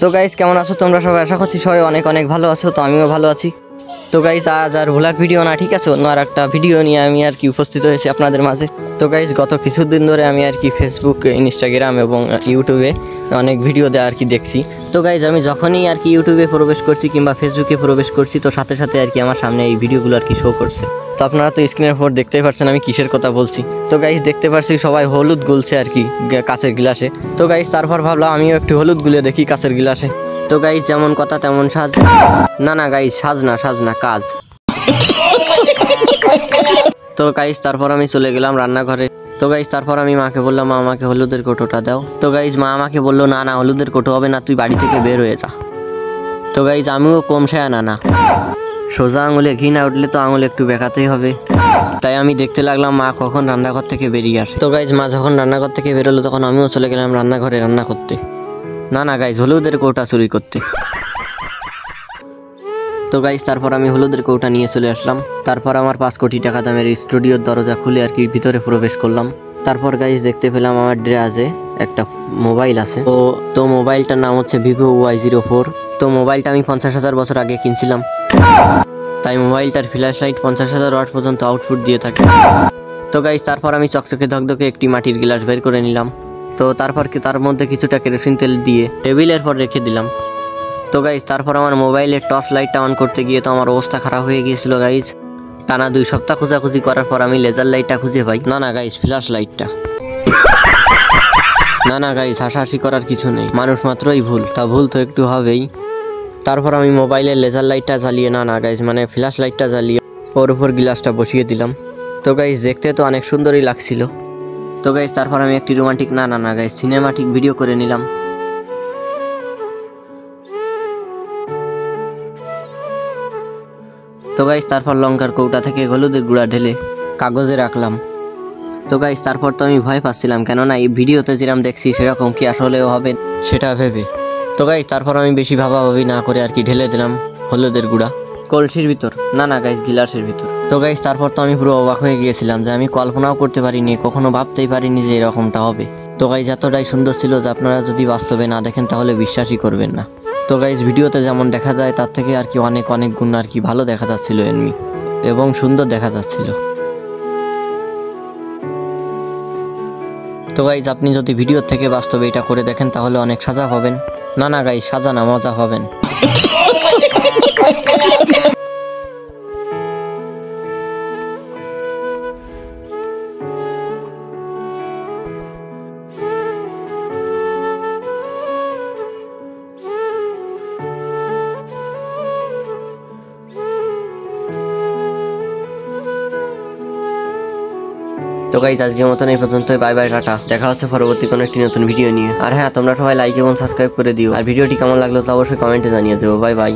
তো গাইস কেমন আছো তোমরা সবাই? আশা করছি সবাই অনেক অনেক ভালো আছো। তো আমিও ভালো আছি। তো গাইস আজ আর ভ্লগ ভিডিও না, ঠিক আছে, অন্য আর একটা ভিডিও নিয়ে আমি আর কি উপস্থিত হয়েছি আপনাদের মাঝে। তো গাইস গত কিছুদিন ধরে আমি আর কি ফেসবুক, ইনস্টাগ্রাম এবং ইউটিউবে অনেক ভিডিও দেওয়া আর কি দেখছি। তো গাইস আমি যখনই আর কি ইউটিউবে প্রবেশ করছি কিংবা ফেসবুকে প্রবেশ করছি, তো সাথে সাথে আর কি আমার সামনে এই ভিডিওগুলো আর কি শো করছে। তো আপনারা তো স্ক্রিনের উপর দেখতেই পাচ্ছেন আমি কিসের কথা বলছি। তো গাইস দেখতে পাচ্ছি সবাই হলুদ গুলছে আর কি কাঁচের গ্লাসে। তো গাইস তারপর ভাবলাম আমিও একটু হলুদ গুলে দেখি কাঁচের গ্লাসে। তো গাইস যেমন কথা তেমন সাজ। না গাইস সাজ না কাজ। তো গাইস তারপর আমি চলে গেলাম রান্নাঘরে। তো গাইস তারপর আমি মাকে বললাম, মা আমাকে হলুদের কোটোটা দাও। তো গাইস মা আমাকে বললো, না হলুদের কোটো হবে না, তুই বাড়ি থেকে বের হয়ে যা। তো গাইস আমিও কম সায়া না সোজা আঙুলে ঘি না উঠলে তো আঙুল একটু বেঁকাতেই হবে। তাই আমি দেখতে লাগলাম মা কখন রান্নাঘর থেকে বেরিয়ে আসে। তো গাইস মা যখন রান্নাঘর থেকে বেরোলো তখন আমিও চলে গেলাম রান্নাঘরে রান্না করতে। না গাইস হলুদের কৌটা চুরি করতে। তো গাইস তারপর আমি হলুদের কৌটা নিয়ে চলে আসলাম। তারপর আমার 5 কোটি টাকা দামের স্টুডিওর দরজা খুলে আর কি ভিতরে প্রবেশ করলাম। তারপর গাইস দেখতে পেলাম আমার ড্রেজে একটা মোবাইল আছে। তো মোবাইলটার নাম হচ্ছে ভিভো Y04। তো মোবাইলটা আমি 50,000 বছর আগে কিনছিলাম, তাই মোবাইলটার ফ্ল্যাশ লাইট 50,000 ওয়াট পর্যন্ত আউটপুট দিয়ে থাকে। তো গাইস তারপর আমি চকচকে ধকধকে একটি মাটির গ্লাস বের করে নিলাম। তো তারপর তার মধ্যে কিছুটা কেরোসিন তেল দিয়ে টেবিলের পর রেখে দিলাম। তো গাইস তারপর আমার মোবাইলের টর্চ লাইটটা অন করতে গিয়ে তো আমার অবস্থা খারাপ হয়ে গিয়েছিল গাইস। টানা 2 সপ্তাহ খোঁজাখুঁজি করার পর আমি লেজার লাইটটা খুঁজে পাই। না গাইস ফ্ল্যাশ লাইটটা। না গাইস হাসাহাসি করার কিছু নেই, মানুষ মাত্রই ভুল, তা ভুল তো একটু হবেই। তারপর আমি মোবাইলের লেজার লাইটটা জ্বালিয়ে না গাইস মানে ফ্ল্যাশ লাইটটা জ্বালিয়ে ওর উপর গ্লাসটা বসিয়ে দিলাম। তো গাইস দেখতে তো অনেক সুন্দরই লাগছিল। তো গাইস তারপর আমি একটি রোমান্টিক না গাইস সিনেমাটিক ভিডিও করে নিলাম। তো গাইস তারপর লঙ্কার কৌটা থেকে হলুদের গুঁড়া ঢেলে কাগজে রাখলাম। তো গাইস তারপর তো আমি ভয় পাচ্ছিলাম, কেননা এই ভিডিওতে যেরকম দেখছি সেরকম কি আসলেও হবে সেটা ভেবে। তো গাইস তারপর আমি বেশি ভাবাভাবি না করে আর কি ঢেলে দিলাম হলুদের গুঁড়া কলসির ভিতর। না গাইস গিলাসের ভিতর। তো গাইস তারপর তো আমি পুরো অবাক হয়ে গিয়েছিলাম, যে আমি কল্পনাও করতে পারিনি, কখনো ভাবতেই পারিনি যে এরকমটা হবে। তো গাইস এতটাই সুন্দর ছিল যে আপনারা যদি বাস্তবে না দেখেন তাহলে বিশ্বাসই করবেন না। তো গাইস ভিডিওতে যেমন দেখা যায় তার থেকে আর কি অনেক গুণ আর কি ভালো দেখা যাচ্ছিল এমনি, এবং সুন্দর দেখা যাচ্ছিল। তো গাইস আপনি যদি ভিডিও থেকে বাস্তবে এটা করে দেখেন তাহলে অনেক সাজা পাবেন। না গাইস সাজা না, মজা পাবেন। তো গাইস আজকের মতন এই পর্যন্তই, বাই বাই টাটা। দেখা হচ্ছে পরবর্তী কোনো একটি নতুন ভিডিও নিয়ে। আর হ্যাঁ তোমরা সবাই লাইক এবং সাবস্ক্রাইব করে দিও। আর ভিডিওটি কেমন লাগলো তা অবশ্যই কমেন্টে জানিয়ে দেবো। Bye bye.